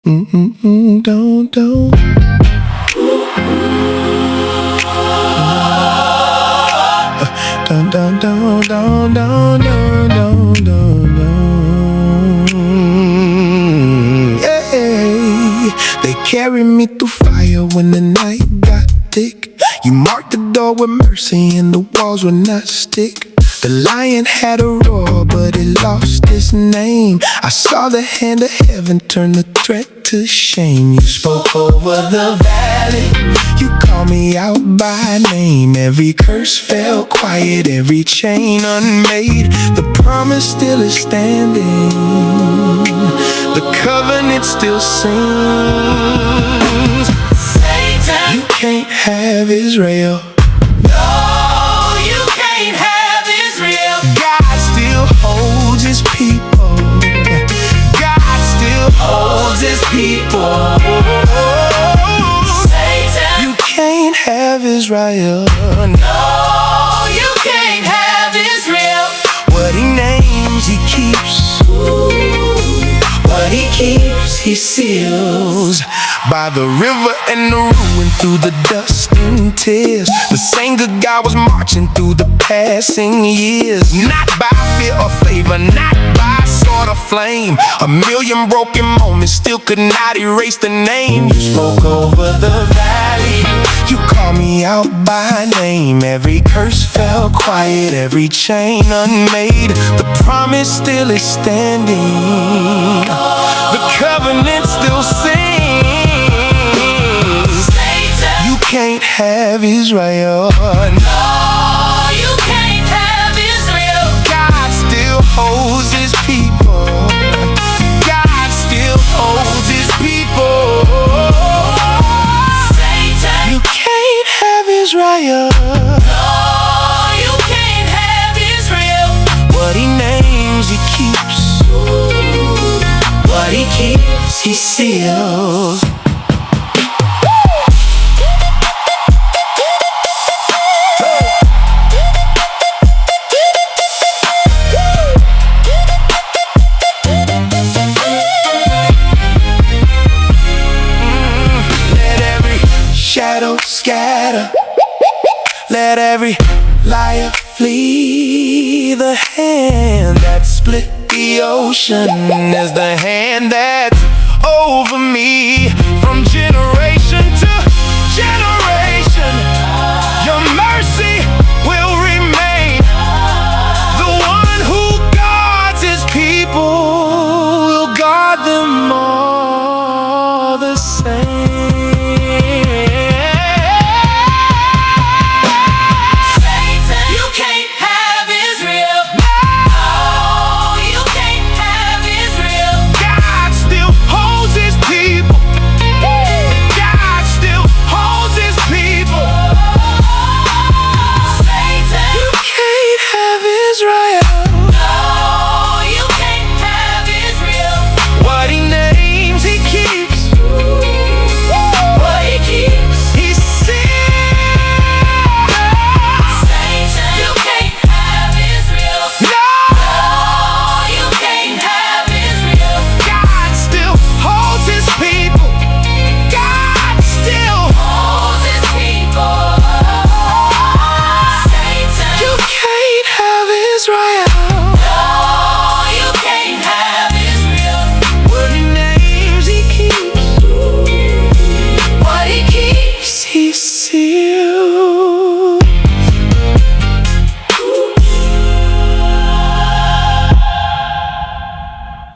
Don't. Yeah. They carry me through fire when the night got thick. You marked the door with mercy and the walls were not stick. The lion had a roar, but it lost its name. I saw the hand of heaven turn the threat to shame. You spoke over the valley, you called me out by name. Every curse fell quiet, every chain unmade. The promise still is standing, the covenant still sings. Satan, you can't have Israel. Holds his people. God still holds his people. Satan, you can't have Israel. No, you can't have Israel. What he names, he keeps. What he keeps, he seals. By the river and the ruin, through the dust and tears, the same good God was marching through the passing years. Not by fear or favor, not by sword or flame. A million broken moments still could not erase the name. You spoke over the valley, you called me out by name. Every curse fell quiet, every chain unmade. The promise still is standing, the covenant still sings. You can't have Israel. No, you can't have Israel. God still holds his people. God still holds his people. Satan, you can't have Israel. No, you can't have Israel. What he names, he keeps. What he keeps, he seals. Shadow scatter, let every liar flee. The hand that split the ocean is the hand that